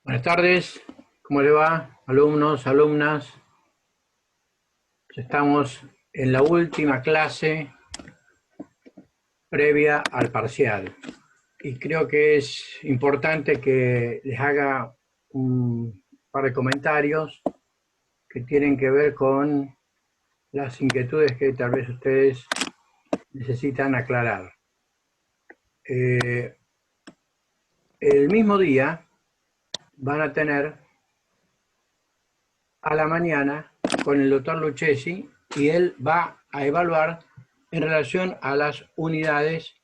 Buenas tardes, ¿cómo le va? Alumnos, alumnas. Estamos en la última clase previa al parcial y creo que es importante que les haga un par de comentarios que tienen que ver con las inquietudes que tal vez ustedes necesitan aclarar. El mismo día van a tener a la mañana con el doctor Lucchesi y él va a evaluar en relación a las unidades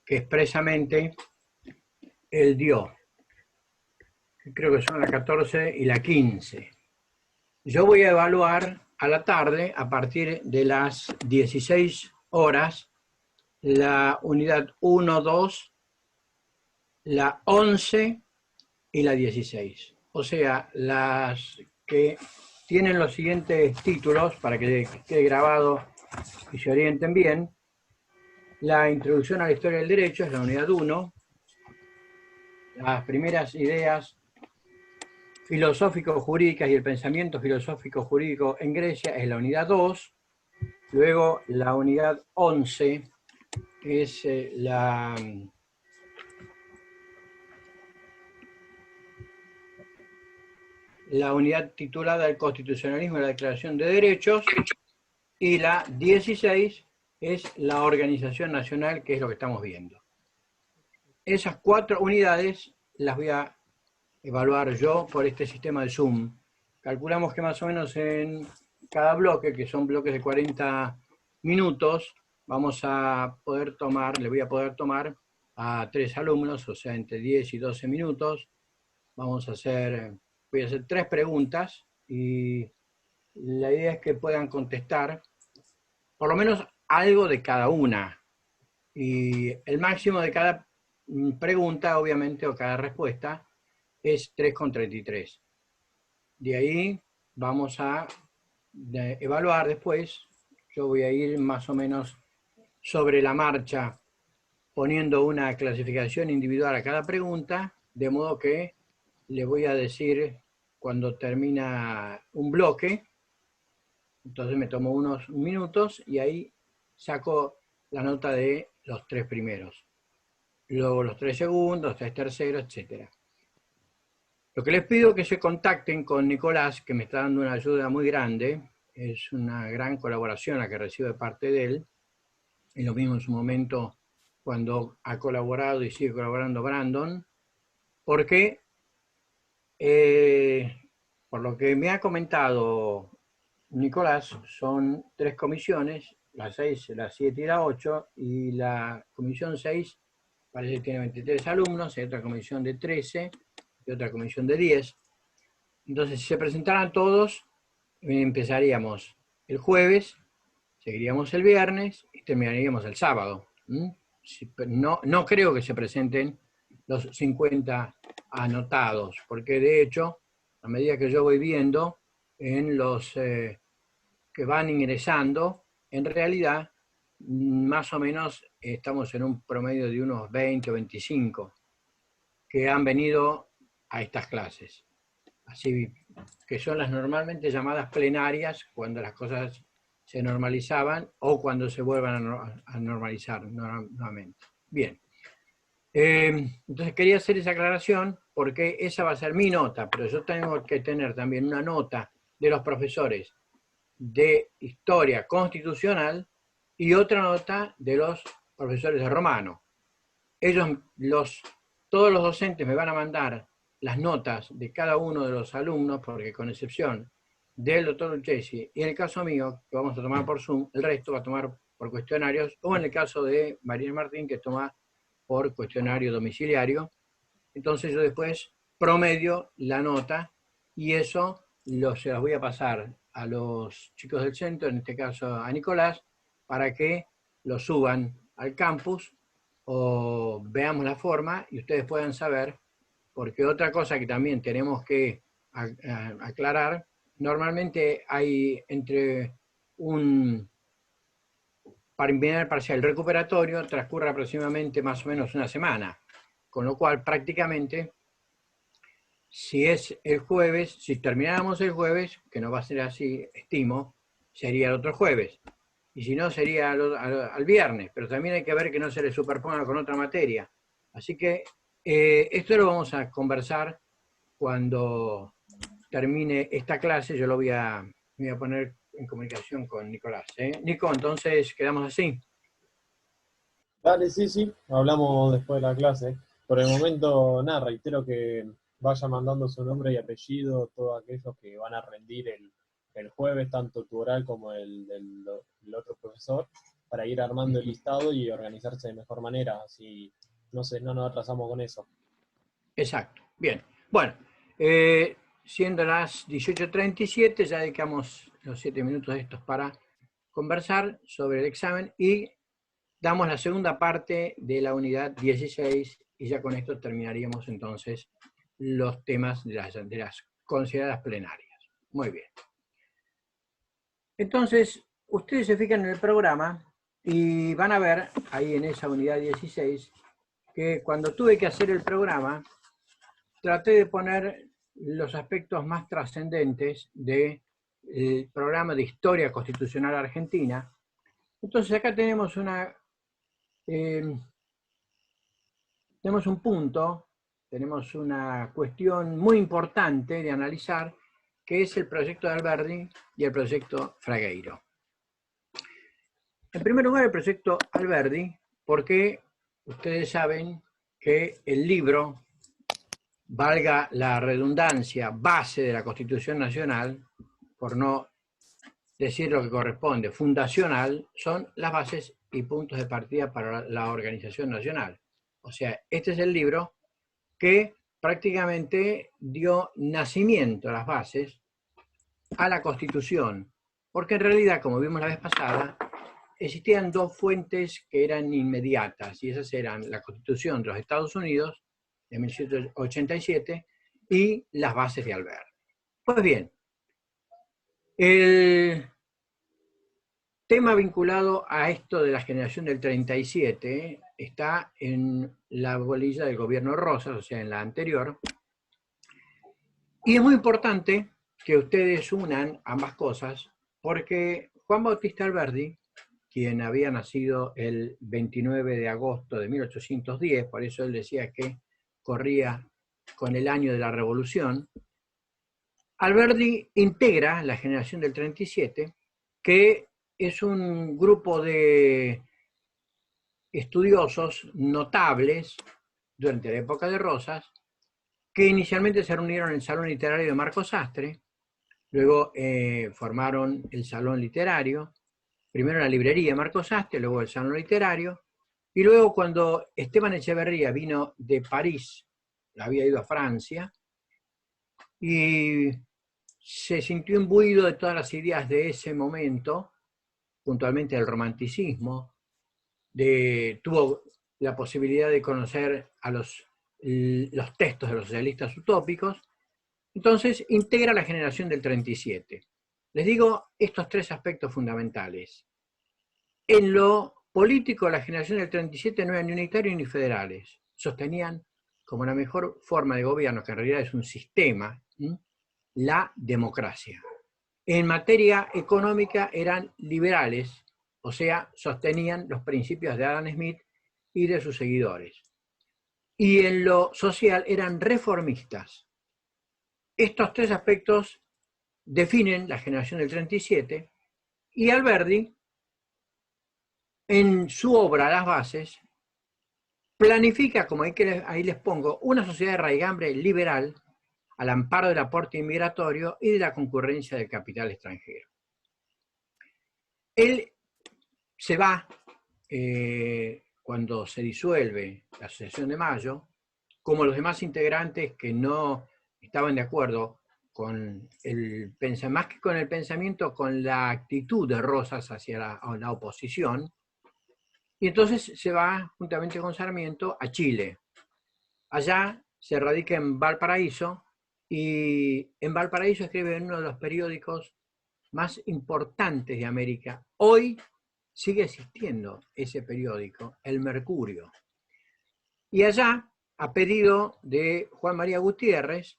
que expresamente él dio. Creo que son la 14 y la 15. Yo voy a evaluar a la tarde, a partir de las 16 horas, la unidad 1, 2, la 11 y la 16. O sea, las que tienen los siguientes títulos, para que quede grabado y se orienten bien. La introducción a la historia del derecho es la unidad 1. Las primeras ideas filosófico-jurídicas y el pensamiento filosófico-jurídico en Grecia es la unidad 2. Luego la unidad 11 es la unidad titulada El constitucionalismo y la declaración de derechos. Y la 16 es la organización nacional, que es lo que estamos viendo. Esas 4 unidades las voy a evaluar yo por este sistema de Zoom. Calculamos que más o menos en cada bloque, que son bloques de 40 minutos, vamos a poder tomar, le voy a poder tomar a 3 alumnos, o sea, entre 10 y 12 minutos. Voy a hacer 3 preguntas y la idea es que puedan contestar por lo menos algo de cada una. Y el máximo de cada pregunta, obviamente, o cada respuesta, es 3,33. De ahí vamos a evaluar después. Yo voy a ir más o menos sobre la marcha poniendo una clasificación individual a cada pregunta, de modo que le voy a decir cuando termina un bloque. Entonces me tomo unos minutos y ahí saco la nota de los 3 primeros. Luego los 3 segundos, los 3 terceros, etc. Lo que les pido es que se contacten con Nicolás, que me está dando una ayuda muy grande. Es una gran colaboración la que recibo de parte de él. Y lo mismo en su momento cuando ha colaborado y sigue colaborando Brandon. Porque, por lo que me ha comentado Nicolás, son 3 comisiones, la 6, la 7 y la 8, y la comisión 6 parece que tiene 23 alumnos, hay otra comisión de 13 y otra comisión de 10. Entonces, si se presentaran todos, empezaríamos el jueves, seguiríamos el viernes y terminaríamos el sábado. No creo que se presenten los 50 anotados, porque de hecho, a medida que yo voy viendo en los que van ingresando, en realidad, más o menos estamos en un promedio de unos 20 o 25 que han venido a estas clases. Así que son las normalmente llamadas plenarias, cuando las cosas se normalizaban o cuando se vuelvan a normalizar nuevamente. Bien. Entonces quería hacer esa aclaración porque esa va a ser mi nota, pero yo tengo que tener también una nota de los profesores de historia constitucional y otra nota de los profesores de romano. Todos los docentes me van a mandar las notas de cada uno de los alumnos, porque con excepción del doctor Lucchesi y en el caso mío, que vamos a tomar por Zoom, el resto va a tomar por cuestionarios, o en el caso de María Martín, que toma por cuestionario domiciliario. Entonces yo después promedio la nota y eso se las voy a pasar a los chicos del centro, en este caso a Nicolás, para que lo suban al campus o veamos la forma y ustedes puedan saber, porque otra cosa que también tenemos que aclarar, normalmente hay para imprimir el parcial recuperatorio transcurre aproximadamente más o menos una semana, con lo cual prácticamente si es el jueves, si termináramos el jueves, que no va a ser así, estimo, sería el otro jueves. Y si no, sería al viernes, pero también hay que ver que no se le superponga con otra materia. Así que esto lo vamos a conversar cuando termine esta clase. Yo me voy a poner en comunicación con Nicolás. Nico, entonces quedamos así. Dale, sí, sí, hablamos después de la clase. Por el momento, nada, reitero que vaya mandando su nombre y apellido todos aquellos que van a rendir el jueves, tanto tu oral como el otro profesor, para ir armando el listado y organizarse de mejor manera, así no sé, no nos atrasamos con eso. Exacto. Bien. Bueno, siendo las 18:37, ya dedicamos los 7 minutos estos para conversar sobre el examen y damos la segunda parte de la unidad 16 y ya con esto terminaríamos entonces los temas de las consideradas plenarias. Muy bien. Entonces, ustedes se fijan en el programa y van a ver ahí en esa unidad 16 que cuando tuve que hacer el programa, traté de poner los aspectos más trascendentes del programa de Historia Constitucional Argentina. Entonces acá tenemos tenemos un punto, tenemos una cuestión muy importante de analizar, que es el proyecto de Alberdi y el proyecto Fragueiro. En primer lugar, el proyecto Alberdi, porque ustedes saben que el libro, valga la redundancia, base de la Constitución Nacional, por no decir lo que corresponde, fundacional, son las bases y puntos de partida para la organización nacional. O sea, este es el libro que prácticamente dio nacimiento a las bases a la Constitución, porque en realidad, como vimos la vez pasada, existían dos fuentes que eran inmediatas, y esas eran la Constitución de los Estados Unidos de 1787 y las bases de Alberti. Pues bien, el tema vinculado a esto de la generación del 37 está en la bolilla del gobierno Rosas, o sea, en la anterior, y es muy importante que ustedes unan ambas cosas, porque Juan Bautista Alberdi, quien había nacido el 29 de agosto de 1810, por eso él decía que corría con el año de la Revolución, Alberdi integra la generación del 37, que es un grupo de estudiosos notables durante la época de Rosas, que inicialmente se reunieron en el Salón Literario de Marco Sastre, luego formaron el Salón Literario, primero la librería de Marco Sastre, luego el Salón Literario, y luego cuando Esteban Echeverría vino de París, había ido a Francia, y se sintió imbuido de todas las ideas de ese momento, puntualmente del romanticismo, tuvo la posibilidad de conocer a los textos de los socialistas utópicos, entonces integra la generación del 37. Les digo estos tres aspectos fundamentales. En lo político, la generación del 37 no eran ni unitarios ni federales. Sostenían como la mejor forma de gobierno, que en realidad es un sistema, la democracia. En materia económica eran liberales, o sea, sostenían los principios de Adam Smith y de sus seguidores. Y en lo social eran reformistas. Estos tres aspectos definen la generación del 37 y Alberdi, en su obra Las Bases, planifica, como ahí les pongo, una sociedad de raigambre liberal al amparo del aporte inmigratorio y de la concurrencia del capital extranjero. Él se va cuando se disuelve la Asociación de Mayo, como los demás integrantes que no estaban de acuerdo con más que con el pensamiento, con la actitud de Rosas hacia la oposición, y entonces se va juntamente con Sarmiento a Chile. Allá se radica en Valparaíso y en Valparaíso escribe en uno de los periódicos más importantes de América. Hoy sigue existiendo ese periódico, El Mercurio. Y allá, a pedido de Juan María Gutiérrez,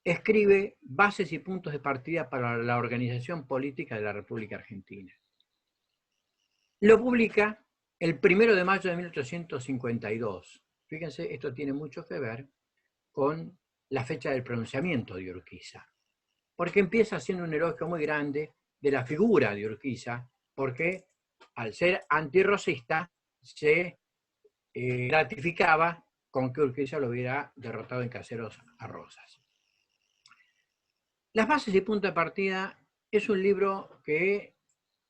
escribe Bases y puntos de partida para la organización política de la República Argentina. Lo publica el 1 de mayo de 1852. Fíjense, esto tiene mucho que ver con la fecha del pronunciamiento de Urquiza, porque empieza haciendo un elogio muy grande de la figura de Urquiza, porque al ser antirrosista se ratificaba con que Urquiza lo hubiera derrotado en Caseros a Rosas. Las bases y punto de partida es un libro que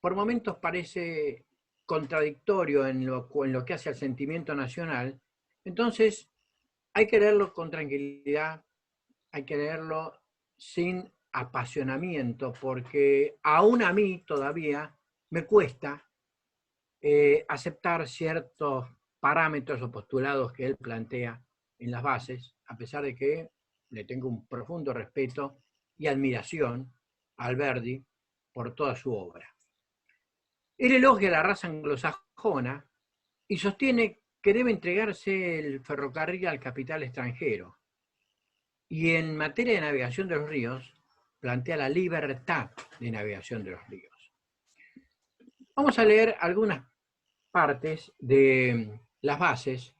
por momentos parece contradictorio en lo que hace al sentimiento nacional, entonces hay que leerlo con tranquilidad, hay que leerlo sin apasionamiento, porque aún a mí todavía me cuesta aceptar ciertos parámetros o postulados que él plantea en las bases, a pesar de que le tengo un profundo respeto y admiración a Alberdi por toda su obra. Él elogia a la raza anglosajona y sostiene que debe entregarse el ferrocarril al capital extranjero. Y en materia de navegación de los ríos, plantea la libertad de navegación de los ríos. Vamos a leer algunas partes de las bases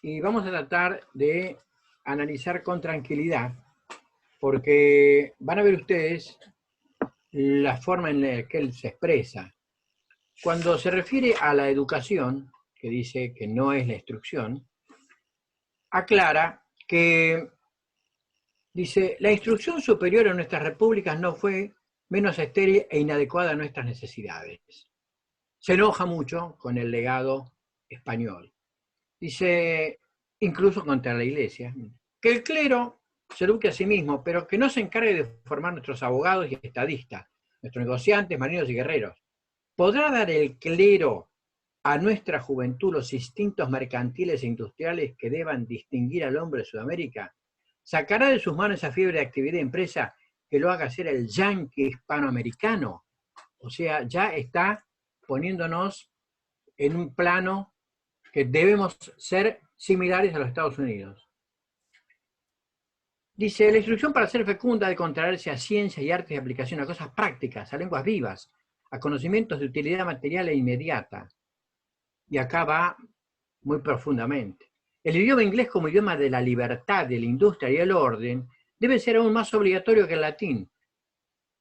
y vamos a tratar de analizar con tranquilidad, porque van a ver ustedes la forma en la que él se expresa. Cuando se refiere a la educación, que dice que no es la instrucción, aclara que, dice, la instrucción superior en nuestras repúblicas no fue menos estéril e inadecuada a nuestras necesidades. Se enoja mucho con el legado español. Dice, incluso contra la Iglesia, que el clero se eduque a sí mismo, pero que no se encargue de formar nuestros abogados y estadistas, nuestros negociantes, marinos y guerreros. ¿Podrá dar el clero a nuestra juventud los instintos mercantiles e industriales que deban distinguir al hombre de Sudamérica? ¿Sacará de sus manos esa fiebre de actividad y empresa que lo haga ser el yanqui hispanoamericano? O sea, ya está poniéndonos en un plano que debemos ser similares a los Estados Unidos. Dice, la instrucción para ser fecunda debe contraerse a ciencia y artes de aplicación, a cosas prácticas, a lenguas vivas, a conocimientos de utilidad material e inmediata. Y acá va muy profundamente. El idioma inglés como idioma de la libertad, de la industria y el orden debe ser aún más obligatorio que el latín.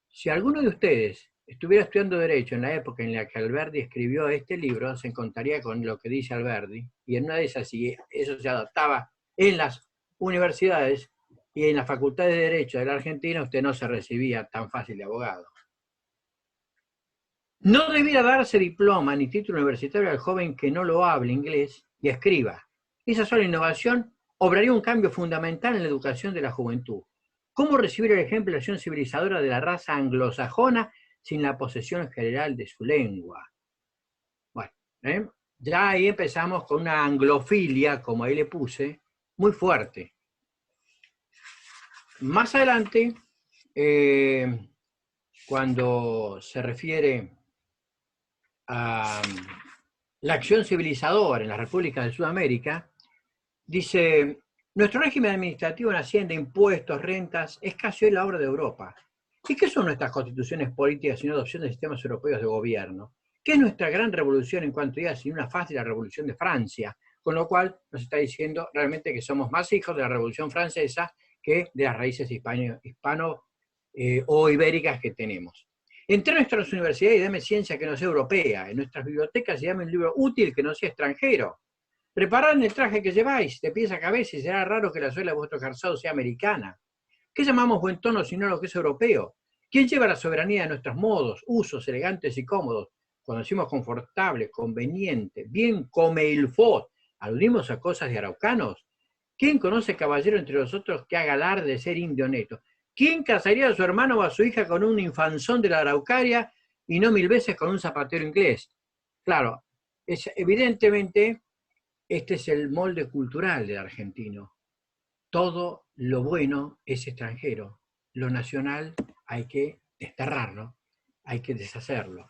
Si alguno de ustedes estuviera estudiando Derecho en la época en la que Alberdi escribió este libro, se encontraría con lo que dice Alberdi, y en una de esas, si eso se adaptaba en las universidades y en las facultades de Derecho de la Argentina, usted no se recibía tan fácil de abogado. No debiera darse diploma ni título universitario al joven que no lo hable inglés y escriba. Esa sola innovación obraría un cambio fundamental en la educación de la juventud. ¿Cómo recibir el ejemplo de la acción civilizadora de la raza anglosajona sin la posesión general de su lengua? Bueno, ya ahí empezamos con una anglofilia, como ahí le puse, muy fuerte. Más adelante, cuando se refiere a la acción civilizadora en las repúblicas de Sudamérica, dice, nuestro régimen administrativo en hacienda, impuestos, rentas, es casi hoy la obra de Europa. ¿Y qué son nuestras constituciones políticas sino adopción de sistemas europeos de gobierno? ¿Qué es nuestra gran revolución en cuanto a sin una fase de la revolución de Francia? Con lo cual nos está diciendo realmente que somos más hijos de la revolución francesa que de las raíces hispano o ibéricas que tenemos. Entre nuestras universidades y dame ciencia que no sea europea, en nuestras bibliotecas y dame un libro útil que no sea extranjero. Preparad el traje que lleváis, de pies a cabeza, y será raro que la suela de vuestro calzado sea americana. ¿Qué llamamos buen tono sino lo que es europeo? ¿Quién lleva la soberanía de nuestros modos, usos elegantes y cómodos? Cuando decimos confortable, conveniente, bien come il faut, ¿aludimos a cosas de araucanos? ¿Quién conoce caballero entre nosotros que haga alarde de ser indio neto? ¿Quién casaría a su hermano o a su hija con un infanzón de la Araucaria y no 1000 veces con un zapatero inglés? Claro, evidentemente este es el molde cultural del argentino. Todo lo bueno es extranjero. Lo nacional hay que desterrarlo, hay que deshacerlo.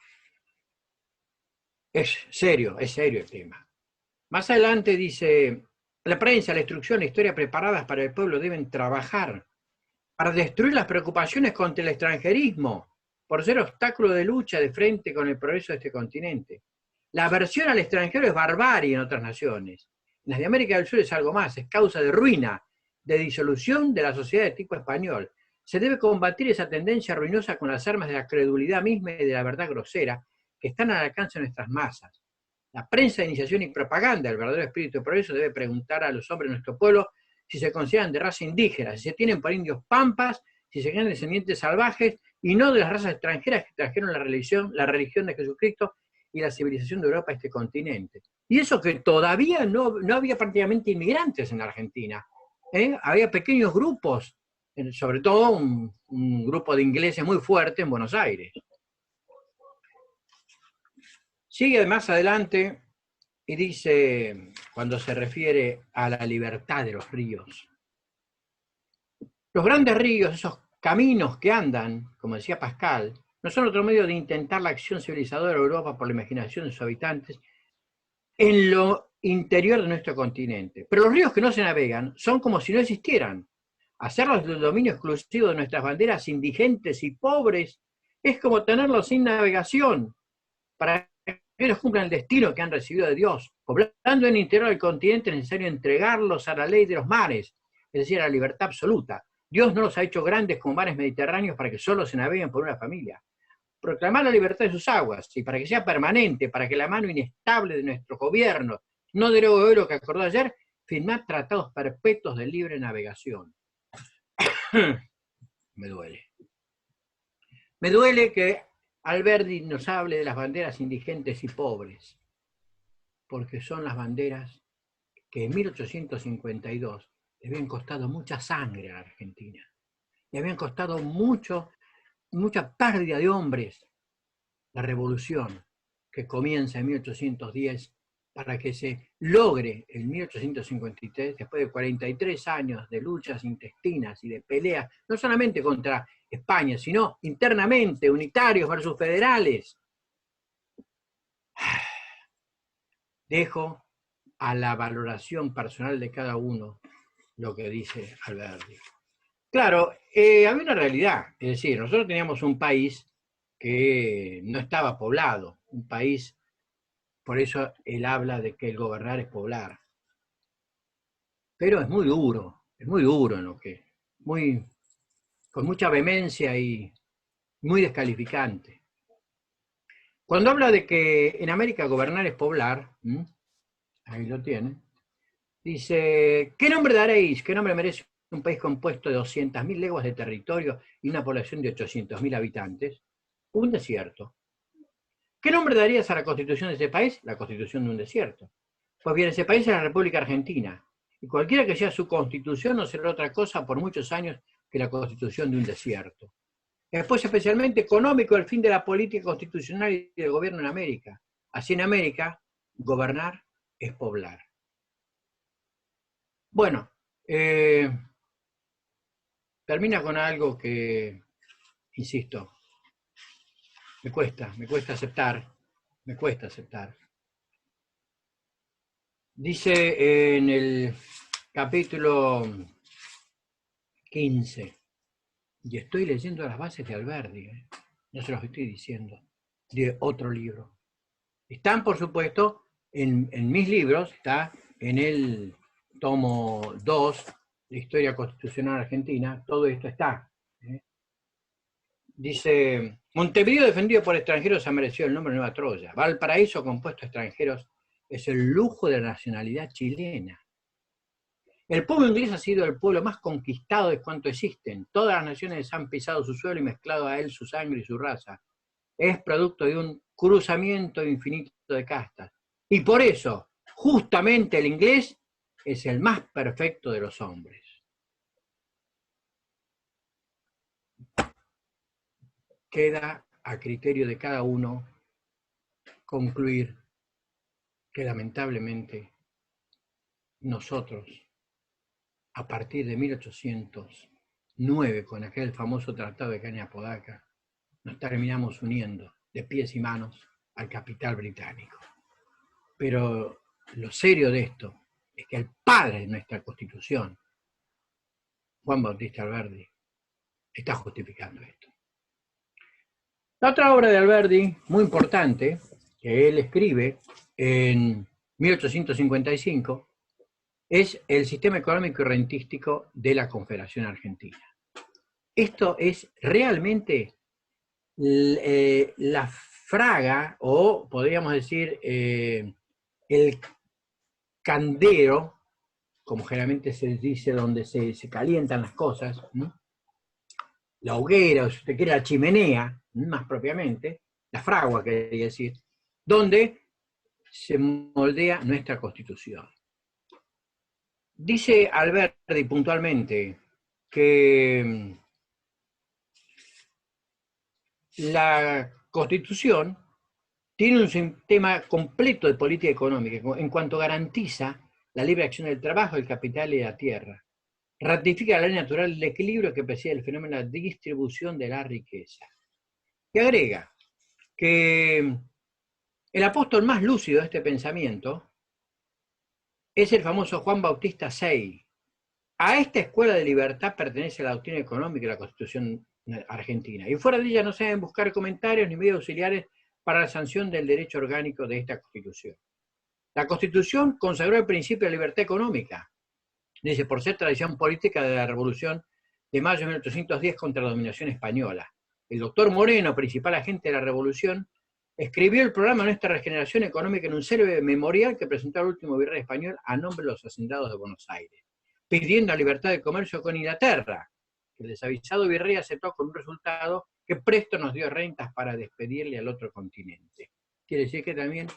Es serio el tema. Más adelante dice, la prensa, la instrucción, la historia preparadas para el pueblo deben trabajar para destruir las preocupaciones contra el extranjerismo, por ser obstáculo de lucha de frente con el progreso de este continente. La aversión al extranjero es barbarie en otras naciones. En las de América del Sur es algo más, es causa de ruina, de disolución de la sociedad de tipo español. Se debe combatir esa tendencia ruinosa con las armas de la credulidad misma y de la verdad grosera que están al alcance de nuestras masas. La prensa, iniciación y propaganda del verdadero espíritu de progreso debe preguntar a los hombres de nuestro pueblo si se consideran de raza indígena, si se tienen por indios pampas, si se creen descendientes salvajes y no de las razas extranjeras que trajeron la religión de Jesucristo y la civilización de Europa a este continente. Y eso que todavía no había prácticamente inmigrantes en Argentina. Había pequeños grupos, sobre todo un grupo de ingleses muy fuerte en Buenos Aires. Sigue más adelante y dice, cuando se refiere a la libertad de los ríos, los grandes ríos, esos caminos que andan, como decía Pascal, no son otro medio de intentar la acción civilizadora de Europa por la imaginación de sus habitantes en lo interior de nuestro continente. Pero los ríos que no se navegan son como si no existieran. Hacerlos del dominio exclusivo de nuestras banderas indigentes y pobres es como tenerlos sin navegación, para que ellos cumplan el destino que han recibido de Dios. Poblando en el interior del continente es necesario entregarlos a la ley de los mares, es decir, a la libertad absoluta. Dios no los ha hecho grandes como mares mediterráneos para que solo se naveguen por una familia. Proclamar la libertad de sus aguas, y para que sea permanente, para que la mano inestable de nuestro gobierno no derogue hoy lo que acordó ayer, firmar tratados perpetuos de libre navegación. Me duele. Me duele que Alberdi nos hable de las banderas indigentes y pobres, porque son las banderas que en 1852 le habían costado mucha sangre a la Argentina, le habían costado mucha pérdida de hombres, la revolución que comienza en 1810 para que se logre en 1853, después de 43 años de luchas intestinas y de peleas, no solamente contra España, sino internamente, unitarios versus federales. Dejo a la valoración personal de cada uno lo que dice Alberdi. Claro, había una realidad, es decir, nosotros teníamos un país que no estaba poblado, un país, por eso él habla de que el gobernar es poblar. Pero es muy duro en lo que, con mucha vehemencia y muy descalificante. Cuando habla de que en América gobernar es poblar, ahí lo tiene, dice, ¿qué nombre daréis? ¿Qué nombre merece un país compuesto de 200.000 leguas de territorio y una población de 800.000 habitantes? Un desierto. ¿Qué nombre darías a la constitución de ese país? La constitución de un desierto. Pues bien, ese país es la República Argentina. Y cualquiera que sea su constitución no será otra cosa por muchos años que la constitución de un desierto. Después, especialmente económico, el fin de la política constitucional y del gobierno en América. Así en América, gobernar es poblar. Bueno, termina con algo que, insisto, me cuesta aceptar. Dice en el capítulo 15, y estoy leyendo las bases de Alberdi, no se los estoy diciendo, de otro libro. Están, por supuesto, en mis libros, está en el tomo 2, de Historia Constitucional Argentina, todo esto está. Dice, Montevideo defendido por extranjeros ha merecido el nombre de Nueva Troya. Valparaíso compuesto de extranjeros es el lujo de la nacionalidad chilena. El pueblo inglés ha sido el pueblo más conquistado de cuanto existen. Todas las naciones han pisado su suelo y mezclado a él su sangre y su raza. Es producto de un cruzamiento infinito de castas. Y por eso, justamente el inglés es el más perfecto de los hombres. Queda a criterio de cada uno concluir que lamentablemente nosotros, a partir de 1809, con aquel famoso tratado de Caña-Podaca, nos terminamos uniendo de pies y manos al capital británico. Pero lo serio de esto es que el padre de nuestra Constitución, Juan Bautista Alberdi, está justificando esto. La otra obra de Alberdi, muy importante, que él escribe en 1855, es el sistema económico y rentístico de la Confederación Argentina. Esto es realmente la fraga, o podríamos decir el candero, como generalmente se dice donde se calientan las cosas, ¿no? La hoguera, o si usted quiere, la chimenea, más propiamente, la fragua, quería decir, donde se moldea nuestra Constitución. Dice Alberdi puntualmente que la Constitución tiene un sistema completo de política económica en cuanto garantiza la libre acción del trabajo, el capital y la tierra. Ratifica la ley natural del equilibrio que preside el fenómeno de la distribución de la riqueza. Y agrega que el apóstol más lúcido de este pensamiento es el famoso Juan Bautista Say. A esta escuela de libertad pertenece la doctrina económica y la Constitución argentina. Y fuera de ella no se deben buscar comentarios ni medios auxiliares para la sanción del derecho orgánico de esta Constitución. La Constitución consagró el principio de la libertad económica, dice, por ser tradición política de la Revolución de mayo de 1810 contra la dominación española. El doctor Moreno, principal agente de la Revolución, escribió el programa de nuestra regeneración económica en un célebre memorial que presentó al último virrey español a nombre de los hacendados de Buenos Aires, pidiendo la libertad de comercio con Inglaterra, que el desavisado virrey aceptó con un resultado que presto nos dio rentas para despedirle al otro continente. Quiere decir que también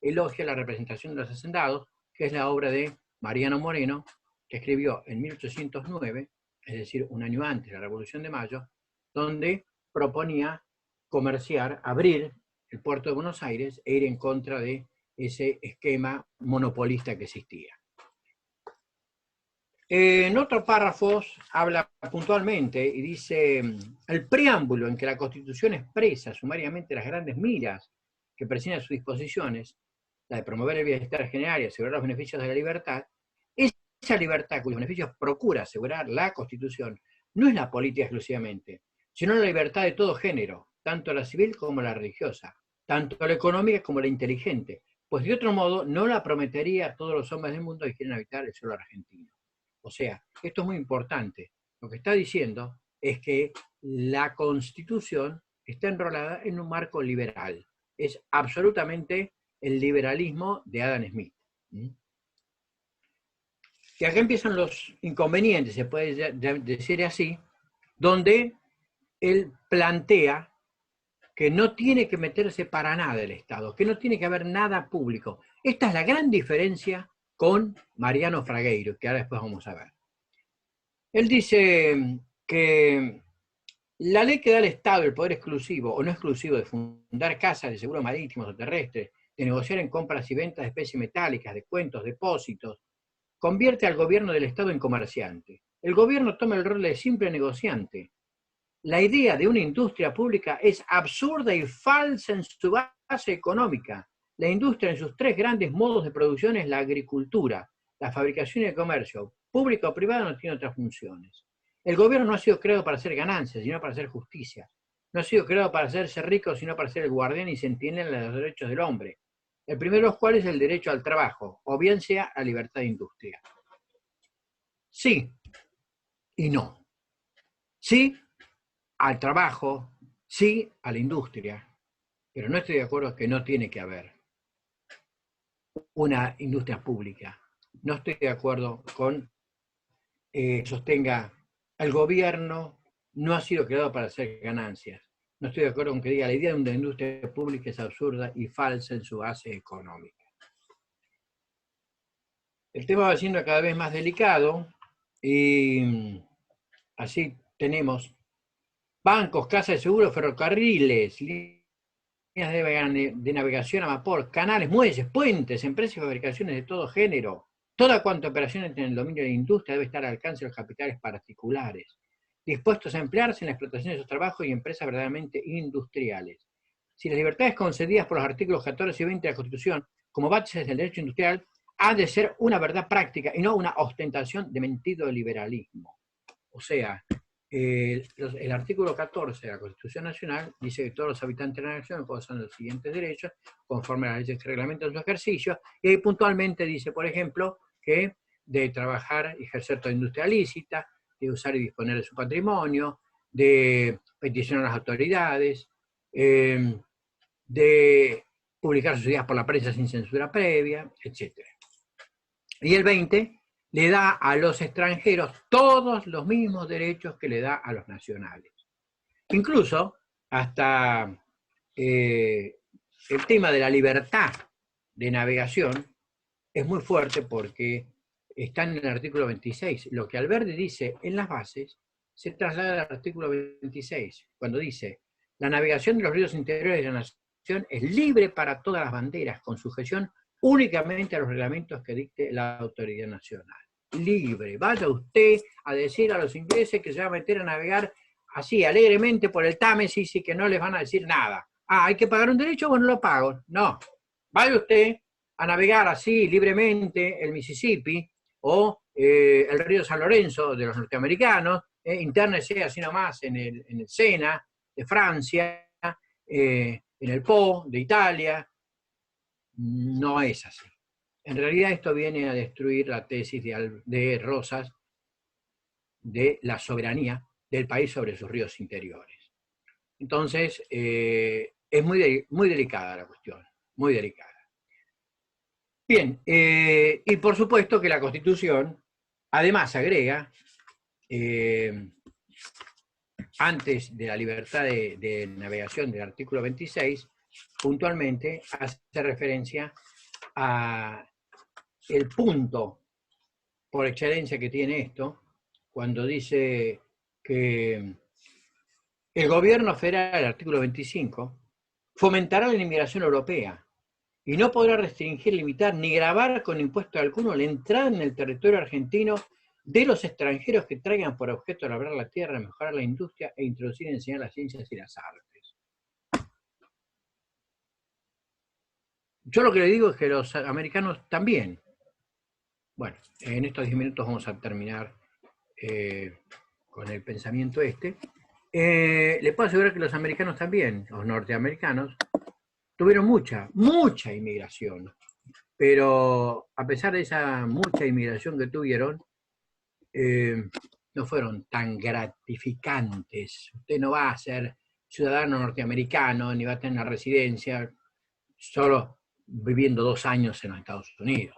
elogia la representación de los hacendados, que es la obra de Mariano Moreno, que escribió en 1809, es decir, un año antes de la Revolución de Mayo, donde proponía comerciar, abrir el puerto de Buenos Aires e ir en contra de ese esquema monopolista que existía. En otros párrafos habla puntualmente y dice: el preámbulo en que la Constitución expresa sumariamente las grandes miras que presiden sus disposiciones, la de promover el bienestar general y asegurar los beneficios de la libertad, esa libertad cuyos beneficios procura asegurar la Constitución no es la política exclusivamente, sino la libertad de todo género, tanto la civil como la religiosa, tanto la económica como la inteligente, pues de otro modo no la prometería a todos los hombres del mundo que quieren habitar el suelo argentino. O sea, esto es muy importante. Lo que está diciendo es que la Constitución está enrolada en un marco liberal. Es absolutamente el liberalismo de Adam Smith. Y acá empiezan los inconvenientes, se puede decir así, donde él plantea que no tiene que meterse para nada el Estado, que no tiene que haber nada público. Esta es la gran diferencia con Mariano Fragueiro, que ahora después vamos a ver. Él dice que la ley que da al Estado el poder exclusivo o no exclusivo de fundar casas de seguros marítimos o terrestres, de negociar en compras y ventas de especies metálicas, de cuentos, depósitos, convierte al gobierno del Estado en comerciante. El gobierno toma el rol de simple negociante. La idea de una industria pública es absurda y falsa en su base económica. La industria en sus tres grandes modos de producción es la agricultura, la fabricación y el comercio. Público o privado no tiene otras funciones. El gobierno no ha sido creado para hacer ganancias, sino para hacer justicia. No ha sido creado para hacerse rico, sino para ser el guardián y centinela de los derechos del hombre. El primero de los cuales es el derecho al trabajo, o bien sea a libertad de industria. Sí y no. Sí al trabajo, sí a la industria, pero no estoy de acuerdo que no tiene que haber una industria pública. No estoy de acuerdo con que sostenga el gobierno no ha sido creado para hacer ganancias. No estoy de acuerdo con que diga la idea de una industria pública es absurda y falsa en su base económica. El tema va siendo cada vez más delicado y así tenemos bancos, casas de seguros, ferrocarriles, líneas de navegación a vapor, canales, muelles, puentes, empresas y fabricaciones de todo género. Toda cuanta operación en el dominio de la industria debe estar al alcance de los capitales particulares, dispuestos a emplearse en la explotación de sus trabajos y empresas verdaderamente industriales. Si las libertades concedidas por los artículos 14 y 20 de la Constitución, como bases del derecho industrial, ha de ser una verdad práctica y no una ostentación de mentido liberalismo. O sea, el artículo 14 de la Constitución Nacional dice que todos los habitantes de la nación gozan los siguientes derechos conforme a las leyes que reglamentan su ejercicio, y puntualmente dice, por ejemplo, que de trabajar y ejercer toda industria lícita, de usar y disponer de su patrimonio, de peticionar a las autoridades, de publicar sus ideas por la prensa sin censura previa, etc. Y el 20 le da a los extranjeros todos los mismos derechos que le da a los nacionales. Incluso hasta el tema de la libertad de navegación es muy fuerte porque está en el artículo 26. Lo que Alberdi dice en las bases se traslada al artículo 26, cuando dice: la navegación de los ríos interiores de la nación es libre para todas las banderas, con sujeción únicamente a los reglamentos que dicte la autoridad nacional. Libre. Vaya usted a decir a los ingleses que se va a meter a navegar así, alegremente por el Támesis y que no les van a decir nada. Ah, ¿hay que pagar un derecho? Bueno, lo pago. No. Vaya usted a navegar así libremente el Mississippi o el río San Lorenzo de los norteamericanos, internese así nomás en el Sena de Francia, en el Po de Italia. No es así. En realidad esto viene a destruir la tesis de Rosas de la soberanía del país sobre sus ríos interiores. Entonces, es muy delicada la cuestión, muy delicada. Bien, y por supuesto que la Constitución además agrega, antes de la libertad de navegación del artículo 26, puntualmente hace referencia a el punto por excelencia que tiene esto, cuando dice que el gobierno federal, el artículo 25, fomentará la inmigración europea y no podrá restringir, limitar ni gravar con impuesto alguno la entrada en el territorio argentino de los extranjeros que traigan por objeto labrar la tierra, mejorar la industria e introducir y enseñar las ciencias y las artes. Yo lo que le digo es que los americanos también. Bueno, en estos 10 minutos vamos a terminar con el pensamiento este. Le puedo asegurar que los americanos también, los norteamericanos, tuvieron mucha inmigración. Pero a pesar de esa mucha inmigración que tuvieron, no fueron tan gratificantes. Usted no va a ser ciudadano norteamericano, ni va a tener una residencia, solo viviendo 2 años en los Estados Unidos.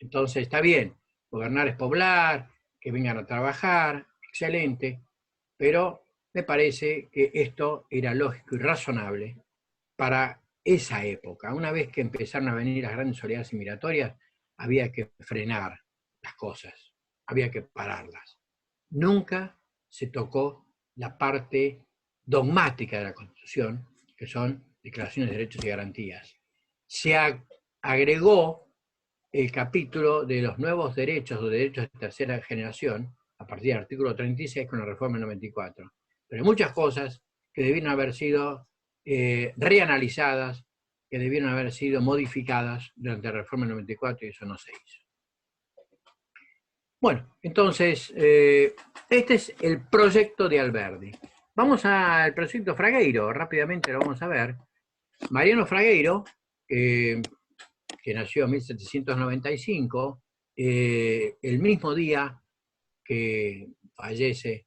Entonces está bien, gobernar es poblar, que vengan a trabajar, excelente, pero me parece que esto era lógico y razonable para esa época. Una vez que empezaron a venir las grandes oleadas migratorias, había que frenar las cosas, había que pararlas. Nunca se tocó la parte dogmática de la Constitución, que son declaraciones de derechos y garantías. Se agregó el capítulo de los nuevos derechos o derechos de tercera generación, a partir del artículo 36 con la reforma del 94. Pero hay muchas cosas que debieron haber sido reanalizadas, que debieron haber sido modificadas durante la reforma del 94 y eso no se hizo. Bueno, entonces, este es el proyecto de Alberdi. Vamos al proyecto Fragueiro, rápidamente lo vamos a ver. Mariano Fragueiro, que nació en 1795, el mismo día que fallece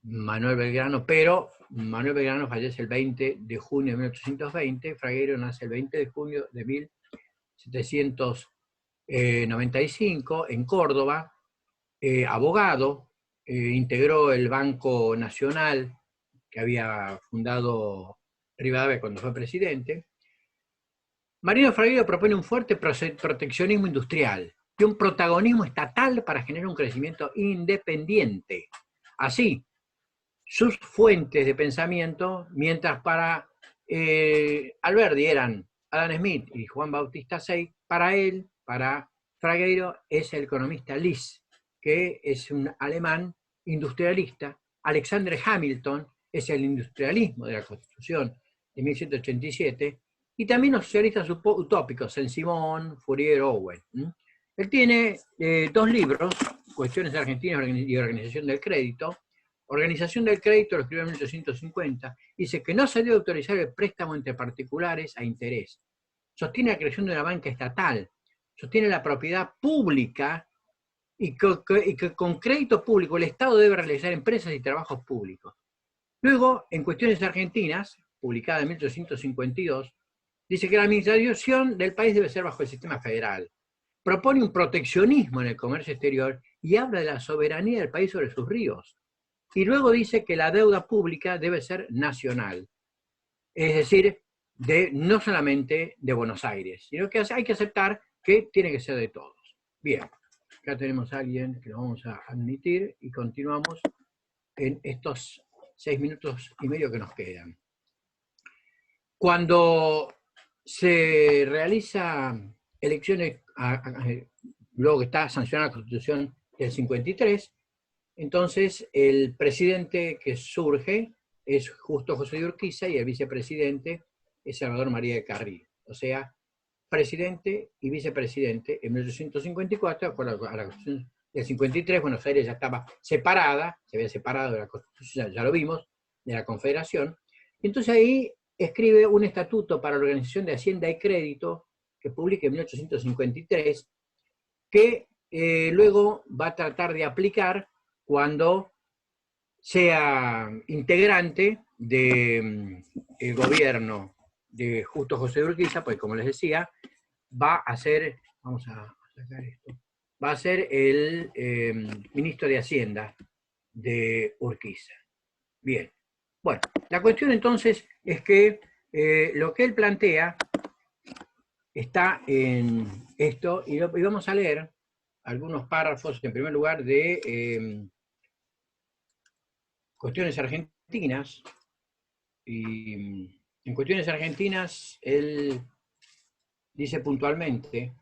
Manuel Belgrano, pero Manuel Belgrano fallece el 20 de junio de 1820, Fragueiro nace el 20 de junio de 1795 en Córdoba, abogado, integró el Banco Nacional que había fundado Rivadavia cuando fue presidente. Mariano Fragueiro propone un fuerte proteccionismo industrial y un protagonismo estatal para generar un crecimiento independiente. Así, sus fuentes de pensamiento, mientras para Alberdi eran Adam Smith y Juan Bautista Say, para él, para Fragueiro, es el economista Lis, que es un alemán industrialista. Alexander Hamilton es el industrialismo de la Constitución de 1787, y también los socialistas utópicos, Saint-Simon, Fourier, Owen. Él tiene 2 libros, Cuestiones Argentinas y Organización del Crédito, Organización del crédito, lo escribió en 1850, dice que no se debe autorizar el préstamo entre particulares a interés. Sostiene la creación de una banca estatal, sostiene la propiedad pública y que con crédito público el Estado debe realizar empresas y trabajos públicos. Luego, en Cuestiones Argentinas, publicada en 1852, dice que la administración del país debe ser bajo el sistema federal. Propone un proteccionismo en el comercio exterior y habla de la soberanía del país sobre sus ríos. Y luego dice que la deuda pública debe ser nacional, es decir, no solamente de Buenos Aires, sino que hay que aceptar que tiene que ser de todos. Bien, acá tenemos a alguien que lo vamos a admitir y continuamos en estos 6 minutos y medio que nos quedan. Cuando se realiza elecciones, luego que está sancionada la Constitución del 53, entonces el presidente que surge es Justo José de Urquiza y el vicepresidente es Salvador María de Carril. O sea, presidente y vicepresidente en 1854, a la Constitución del 53, Buenos Aires ya estaba separada, se había separado de la Constitución, ya lo vimos, de la Confederación. Y entonces ahí escribe un estatuto para la Organización de Hacienda y Crédito, que publica en 1853, que luego va a tratar de aplicar cuando sea integrante del gobierno de Justo José de Urquiza, pues como les decía, va a ser, vamos a sacar esto, va a ser el ministro de Hacienda de Urquiza. Bien, bueno, la cuestión entonces es que lo que él plantea está en esto, y vamos a leer algunos párrafos, en primer lugar, de Cuestiones Argentinas. Y en Cuestiones Argentinas, él dice puntualmente,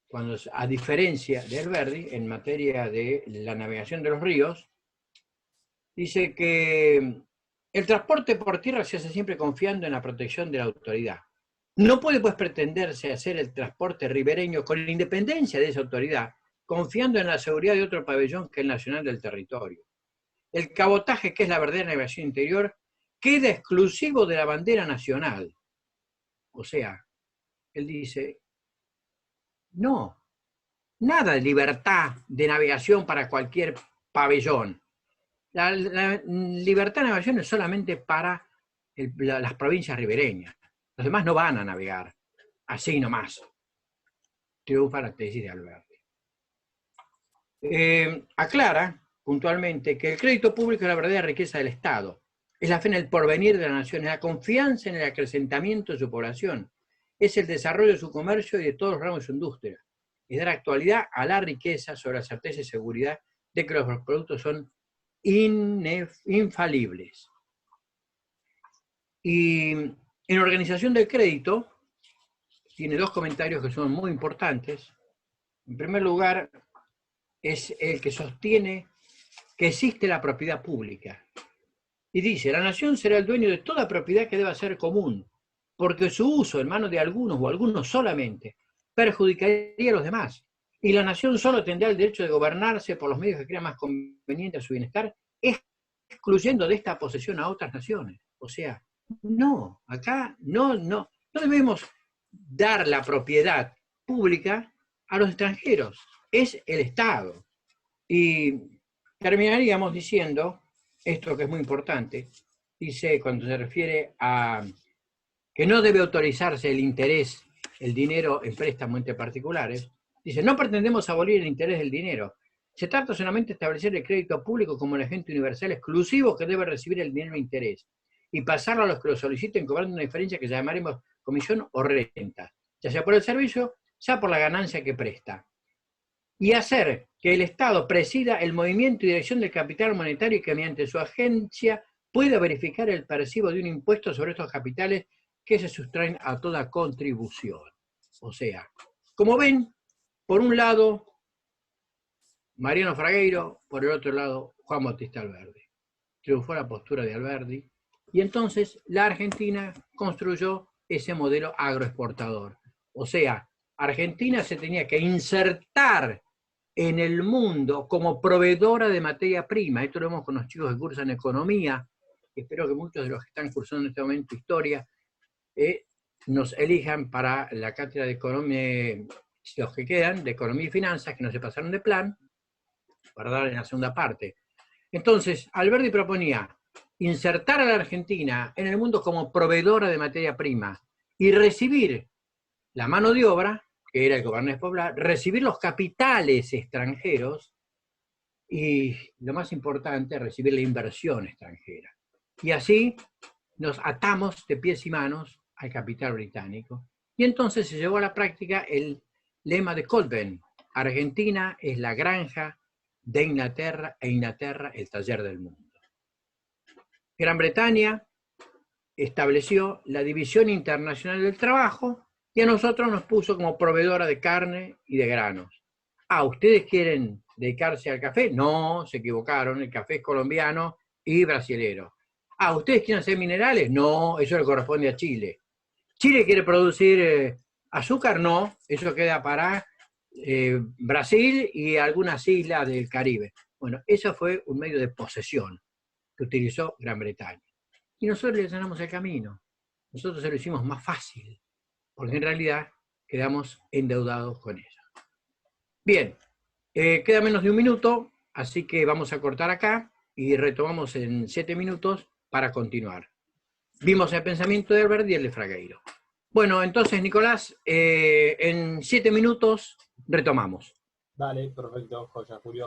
cuando, a diferencia de Alberdi, en materia de la navegación de los ríos, dice que el transporte por tierra se hace siempre confiando en la protección de la autoridad. No puede, pues, pretenderse hacer el transporte ribereño con independencia de esa autoridad, confiando en la seguridad de otro pabellón que el nacional del territorio. El cabotaje, que es la verdadera navegación interior, queda exclusivo de la bandera nacional. O sea, él dice, no, nada de libertad de navegación para cualquier pabellón. La libertad de navegación es solamente para las provincias ribereñas. Los demás no van a navegar, así nomás. Triunfa la tesis de Alberti. Aclara puntualmente que el crédito público es la verdadera riqueza del Estado. Es la fe en el porvenir de la nación, es la confianza en el acrecentamiento de su población, es el desarrollo de su comercio y de todos los ramos de su industria, es dar actualidad a la riqueza sobre la certeza y seguridad de que los productos son infalibles. Y en organización del crédito, tiene dos comentarios que son muy importantes. En primer lugar, es el que sostiene que existe la propiedad pública. Y dice, la nación será el dueño de toda propiedad que deba ser común, porque su uso en manos de algunos o algunos solamente perjudicaría a los demás. Y la nación solo tendrá el derecho de gobernarse por los medios que crean más convenientes a su bienestar, excluyendo de esta posesión a otras naciones. O sea, no, acá no debemos dar la propiedad pública a los extranjeros, es el Estado. Y terminaríamos diciendo, esto que es muy importante, dice cuando se refiere a que no debe autorizarse el interés, el dinero en préstamo entre particulares, dice, no pretendemos abolir el interés del dinero, se trata solamente de establecer el crédito público como un agente universal exclusivo que debe recibir el dinero de interés y pasarlo a los que lo soliciten cobrando una diferencia que llamaremos comisión o renta, ya sea por el servicio, ya por la ganancia que presta. Y hacer que el Estado presida el movimiento y dirección del capital monetario y que mediante su agencia pueda verificar el percibo de un impuesto sobre estos capitales que se sustraen a toda contribución. O sea, como ven, por un lado, Mariano Fragueiro, por el otro lado, Juan Bautista Alberdi. Triunfó la postura de Alberdi, y entonces la Argentina construyó ese modelo agroexportador. O sea, Argentina se tenía que insertar en el mundo como proveedora de materia prima. Esto lo vemos con los chicos que cursan economía. Espero que muchos de los que están cursando en este momento historia nos elijan para la cátedra de economía, los que quedan, de economía y finanzas, que no se pasaron de plan, para dar en la segunda parte. Entonces, Alberdi proponía insertar a la Argentina en el mundo como proveedora de materia prima y recibir la mano de obra, que era el gobernador popular, recibir los capitales extranjeros y, lo más importante, recibir la inversión extranjera. Y así nos atamos de pies y manos al capital británico. Y entonces se llevó a la práctica el lema de Colben: Argentina es la granja de Inglaterra e Inglaterra el taller del mundo. Gran Bretaña estableció la División Internacional del Trabajo y a nosotros nos puso como proveedora de carne y de granos. ¿Ustedes quieren dedicarse al café? No, se equivocaron, el café es colombiano y brasilero. ¿Ustedes quieren hacer minerales? No, eso le corresponde a Chile. ¿Chile quiere producir azúcar? No, eso queda para Brasil y algunas islas del Caribe. Bueno, eso fue un medio de posesión que utilizó Gran Bretaña. Y nosotros le allanamos el camino. Nosotros se lo hicimos más fácil, porque en realidad quedamos endeudados con eso. Bien, queda menos de un minuto, así que vamos a cortar acá y retomamos en 7 minutos para continuar. Vimos el pensamiento de Alberdi y el de Fragueiro. Bueno, entonces, Nicolás, en 7 minutos retomamos. Dale, perfecto, joya, Julio.